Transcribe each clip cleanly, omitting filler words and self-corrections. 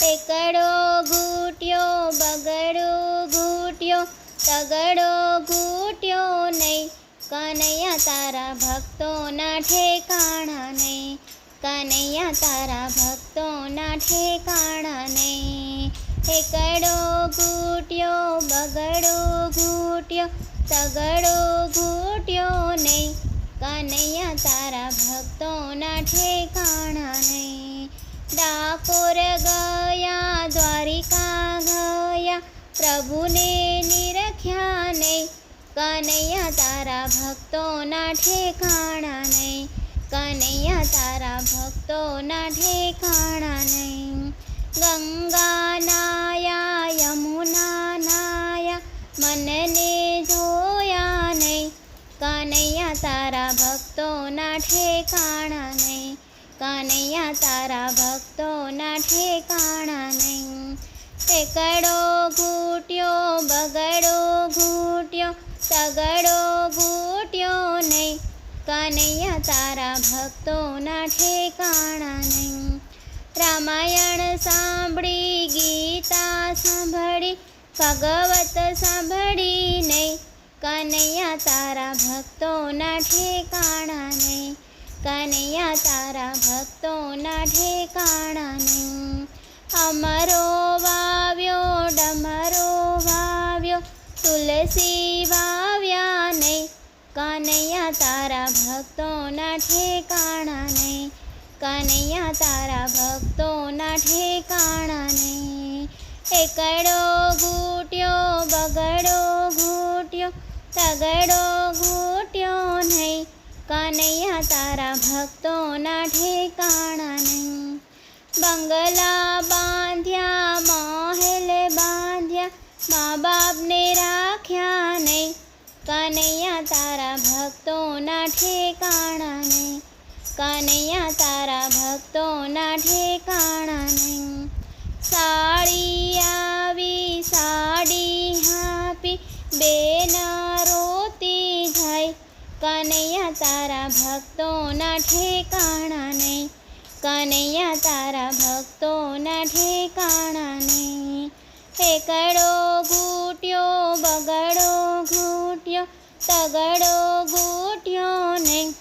એકડો ઘૂંટ્યો બગડો ઘૂંટ્યો તગડો ઘૂંટ્યો નહીં, કનૈયા તારા ભક્તોના ઠેકાણા નહીં, કનૈયા તારા ભક્તોના ઠેકાણા નહીં. એકડો ઘૂંટ્યો બગડો ઘૂંટ્યો તગડો ઘૂંટ્યો નહીં, કનૈયા તારા ભક્તોના ઠેકાણા નહીં. ડાકોર ગયા દ્વારિકા ગયા પ્રભુને નિરખ્યા નહીં, કનૈયા તારા ભક્તોના ઠેકાણા નહીં, કનૈયા તારા ભક્તોના ઠેકાણા નહીં. ગંગા નાયા યમુના નાયા મનને જોયા નહીં, કનૈયા તારા ભક્તોના ઠેકાણા નહીં, કનૈયા તારા ભક્તોના ઠેકાણા નહીં. એકડો ઘૂંટ્યો બગડો ઘૂંટ્યો તગડો ઘૂંટ્યો નહીં, કનૈયા તારા ભક્તોના ઠેકાણા નહીં. રામાયણ સાંભળી ગીતા સાંભળી ભાગવત સાંભળી નહીં, કનૈયા તારા ભક્તોના ઠેકાણા નહીં, કનૈયા તારા ભક્તોના ઠેકાણા નહીં. અમરો વાવ્યો ડમરો વાવ્યો તુલસી વાવ્યા નહીં, કનૈયા તારા ભક્તોના ઠેકાણા નહીં, કનૈયા તારા ભક્તોના ઠેકાણા નહીં. એકડો ઘૂંટ્યો બગડો ઘૂંટ્યો તગડો ઘૂંટ્યો નહીં, કનૈયા તારા ભક્તોના ઠેકાણા નહીં. બંગલા બાંધ્યા મહેલ બાંધ્યા મા બાપને રાખ્યા નહીં, કનૈયા તારા ભક્તોના ઠેકાણા નહીં, કનૈયા તારા ભક્તોના ઠેકાણા નહીં. સાડી આવી સાડી હાપી બેન રોતી જાય, કનૈયા તારા ભક્તોના ઠેકાણા નહીં, કનૈયા તારા ભક્તોના ઠેકાણા નહીં. એકડો ઘૂંટ્યો બગડો ઘૂંટ્યો તગડો ઘૂંટ્યો નહીં,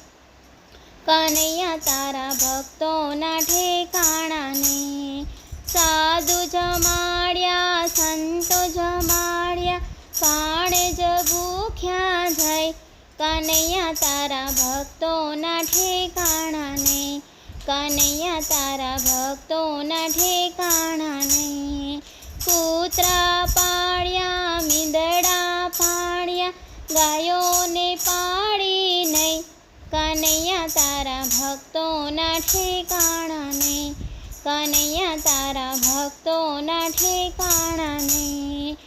કનૈયા તારા ભક્તોના ઠેકાણા નહીં. સાધુ જમાડ્યા સંતો જમાડ્યા પાણે જ ભૂખ્યા જાય, કનૈયા તારા ભક્તોના ઠેકાણા નહીં, કનૈયા તારા ભક્તોના ઠેકાણા નહીં. કૂતરા પાડ્યા મીંદડા પાડ્યા ગાયોને પાડી નહીં, કનૈયા તારા ભક્તોના ઠેકાણા નહીં, કનૈયા તારા ભક્તોના ઠેકાણા નહીં.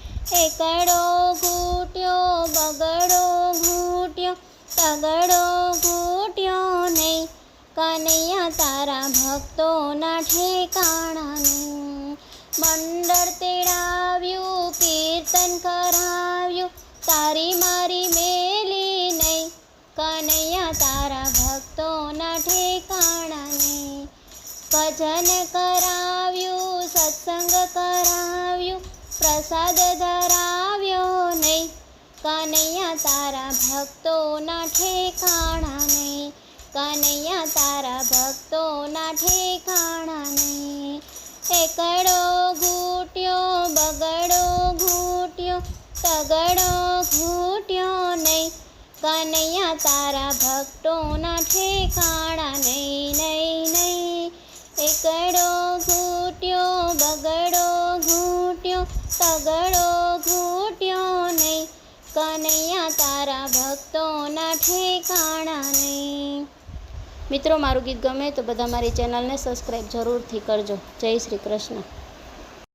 એકડો ઘૂંટ્યો બગડો ઘૂંટ્યો તગડો ઘૂંટ્યો નહીં, કનૈયા તારા ભક્તોના ઠેકાણા નહીં. મંડળ તેડાવ્યું કીર્તન કરાવ્યું તારી મારી મેલી નહીં, કનૈયા તારા ભક્તોના ઠેકાણા નહીં. ભજન કરાવ્યું સત્સંગ કરાવ્યું પ્રસાદ ધરાવ્યો નહીં, કનૈયા તારા ભક્તોના ઠેકાણા નહીં, કનૈયા તારા ભક્તોના ઠેકાણા નહીં. એકડો ઘૂંટ્યો બગડો ઘૂંટ્યો તગડો ઘૂંટ્યો નહીં, કનૈયા તારા ભક્તોના ઠેકાણા નહીં નહીં નહીં. એકડો ઘૂંટ્યો બગડો ઘૂંટ્યો તગડો ઘૂંટ્યો નહીં, કનૈયા તારા ભક્તોના ઠેકાણા નહીં. મિત્રો, મારું ગીત ગમે તો બધા મારી ચેનલને સબસ્ક્રાઈબ જરૂરથી કરજો. જય શ્રી કૃષ્ણ.